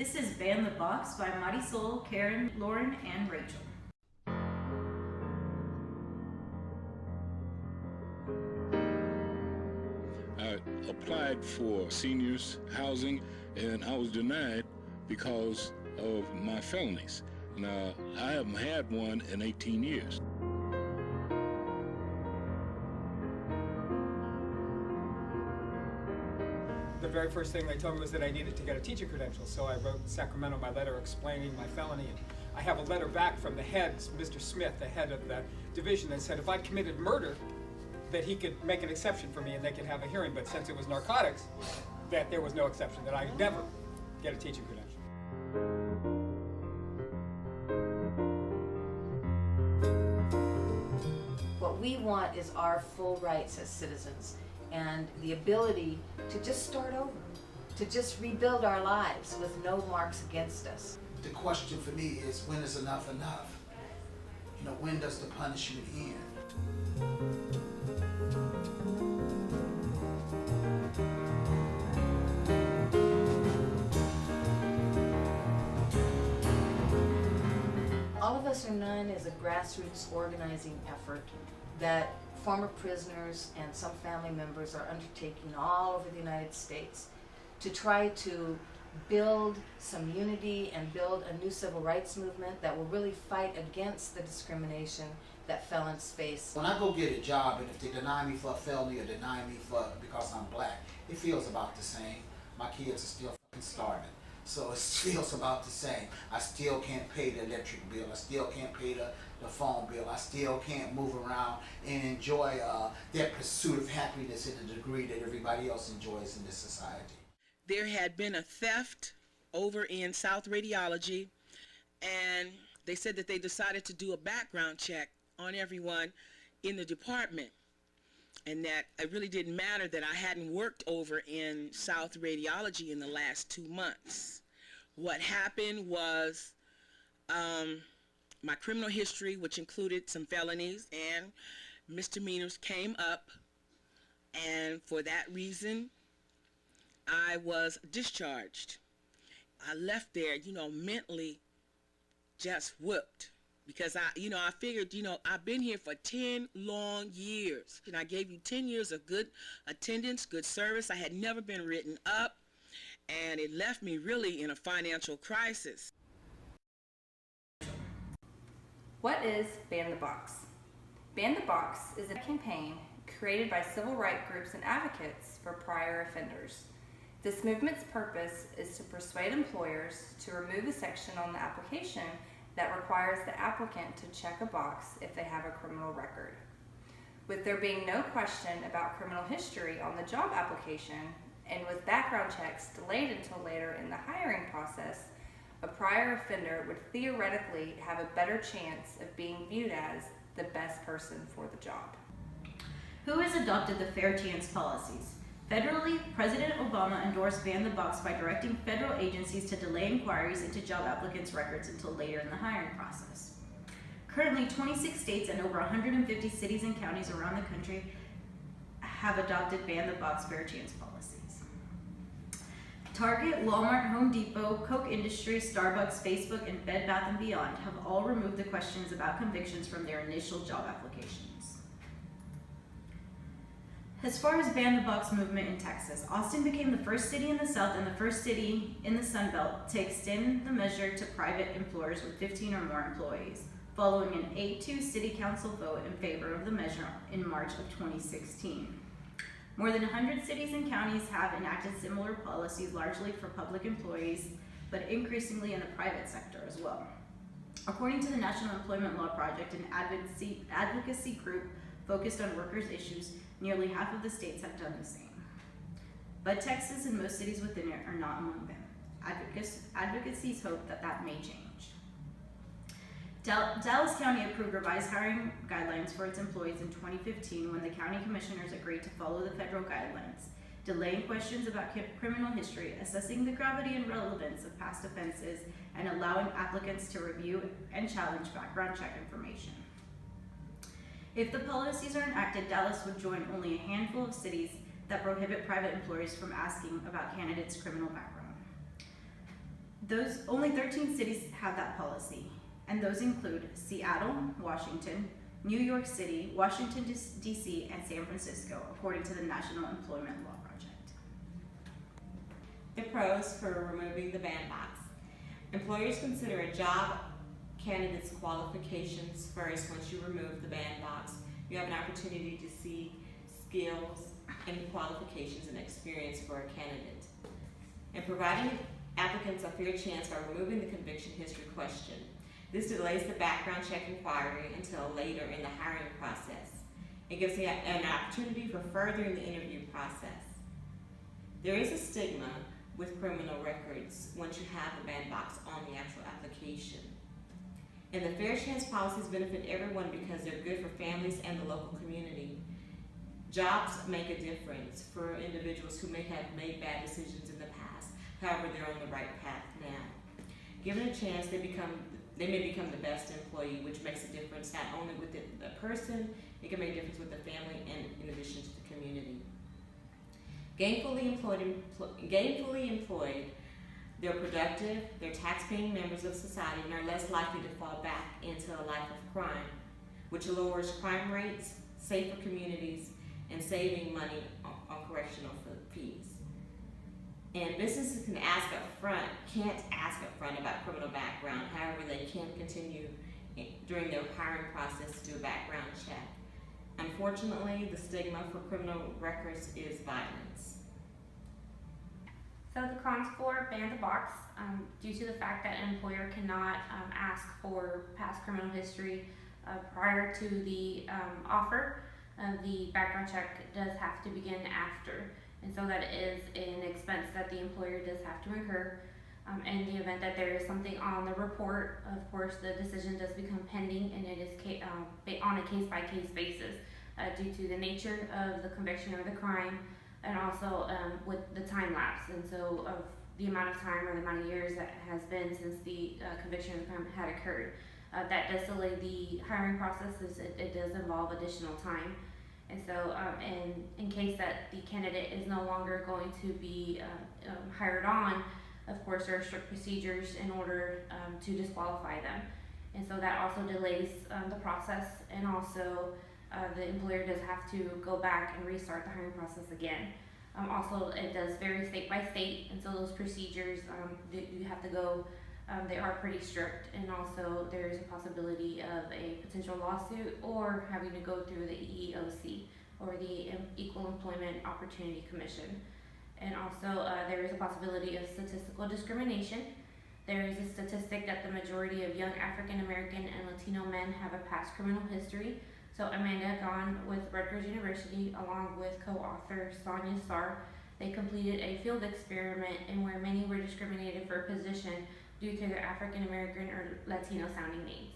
This is BanThe Box by Marisol, Karen, Lauren, and Rachel. I applied for seniors housing and I was denied because of my felonies. Now, I haven't had one in 18 years. The very first thing they told me was that I needed to get a teacher credential, so I wrote Sacramento my letter explaining my felony. And I have a letter back from the head, Mr. Smith, the head of the division, that said if I committed murder, that he could make an exception for me and they could have a hearing. But since it was narcotics, that there was no exception, that I would never get a teaching credential. What we want is our full rights as citizens and the ability to just start over, to just rebuild our lives with no marks against us. The question for me is, when is enough enough? You know, when does the punishment end? All of Us or None is a grassroots organizing effort that former prisoners and some family members are undertaking all over the United States to try to build some unity and build a new civil rights movement that will really fight against the discrimination that felons face. When I go get a job and if they deny me for a felony or deny me because I'm black, it feels about the same. My kids are still fucking starving. So it feels about the same. I still can't pay the electric bill. I still can't pay the phone bill. I still can't move around and enjoy that pursuit of happiness in the degree that everybody else enjoys in this society. There had been a theft over in South Radiology, and they said that they decided to do a background check on everyone in the department, and that it really didn't matter that I hadn't worked over in South Radiology in the last 2 months. What happened was my criminal history, which included some felonies and misdemeanors, came up, and for that reason I was discharged. I left there, mentally just whooped. Because I figured, I've been here for 10 long years. And I gave you 10 years of good attendance, good service. I had never been written up, and it left me really in a financial crisis. What is BanThe Box? BanThe Box is a campaign created by civil rights groups and advocates for prior offenders. This movement's purpose is to persuade employers to remove a section on the application that requires the applicant to check a box if they have a criminal record. With there being no question about criminal history on the job application, and with background checks delayed until later in the hiring process, a prior offender would theoretically have a better chance of being viewed as the best person for the job. Who has adopted the fair chance policies? Federally, President Obama endorsed BanThe Box by directing federal agencies to delay inquiries into job applicants' records until later in the hiring process. Currently, 26 states and over 150 cities and counties around the country have adopted BanThe Box fair chance policies. Target, Walmart, Home Depot, Coke Industries, Starbucks, Facebook, and Bed Bath & Beyond have all removed the questions about convictions from their initial job applications. As far as BanThe Box movement in Texas, Austin became the first city in the South and the first city in the Sun Belt to extend the measure to private employers with 15 or more employees, following an 8-2 city council vote in favor of the measure in March of 2016. More than 100 cities and counties have enacted similar policies, largely for public employees, but increasingly in the private sector as well. According to the National Employment Law Project, an advocacy group focused on workers' issues, nearly half of the states have done the same. But Texas and most cities within it are not among them. Advocacies hope that may change. Dallas County approved revised hiring guidelines for its employees in 2015 when the county commissioners agreed to follow the federal guidelines, delaying questions about criminal history, assessing the gravity and relevance of past offenses, and allowing applicants to review and challenge background check information. If the policies are enacted, Dallas would join only a handful of cities that prohibit private employers from asking about candidates' criminal background. Only 13 cities have that policy, and those include Seattle, Washington, New York City, Washington D.C., and San Francisco, according to the National Employment Law Project. The pros for removing the BanThe. Employers consider a job candidate's qualifications first. Once you remove the BanThe, you have an opportunity to see skills and qualifications and experience for a candidate. And providing applicants a fair chance by removing the conviction history question. This delays the background check inquiry until later in the hiring process. It gives you an opportunity for furthering the interview process. There is a stigma with criminal records once you have the BanThe on the actual application. And the fair chance policies benefit everyone because they're good for families and the local community. Jobs make a difference for individuals who may have made bad decisions in the past. However, they're on the right path now. Given a chance, they may become the best employee, which makes a difference not only with the person, it can make a difference with the family and in addition to the community. Gainfully employed, they're productive, they're tax-paying members of society, and are less likely to fall back into a life of crime, which lowers crime rates, safer communities, and saving money on correctional fees. And businesses can't ask up front about criminal background. However, they can continue during their hiring process to do a background check. Unfortunately, the stigma for criminal records is violence. So the cons for BanThe Box, due to the fact that an employer cannot ask for past criminal history prior to the offer, the background check does have to begin after. And so that is an expense that the employer does have to incur. In the event that there is something on the report, of course, the decision does become pending, and it is on a case-by-case basis due to the nature of the conviction or the crime, and also with the time lapse, and so of the amount of time or the amount of years that has been since the conviction or the crime had occurred. That does delay the hiring process, as it does involve additional time. And so in case that the candidate is no longer going to be hired on, of course there are strict procedures in order to disqualify them. And so that also delays the process, and also the employer does have to go back and restart the hiring process again. Also, it does vary state by state, and so those procedures you have to go, they are pretty strict, and also there is a possibility of a potential lawsuit or having to go through the EEOC, or the Equal Employment Opportunity Commission. And also there is a possibility of statistical discrimination. There is a statistic that the majority of young African American and Latino men have a past criminal history. So Amanda Gahn with Rutgers University, along with co-author Sonia Sarr, they completed a field experiment in where many were discriminated for a position due to their African American or Latino sounding names.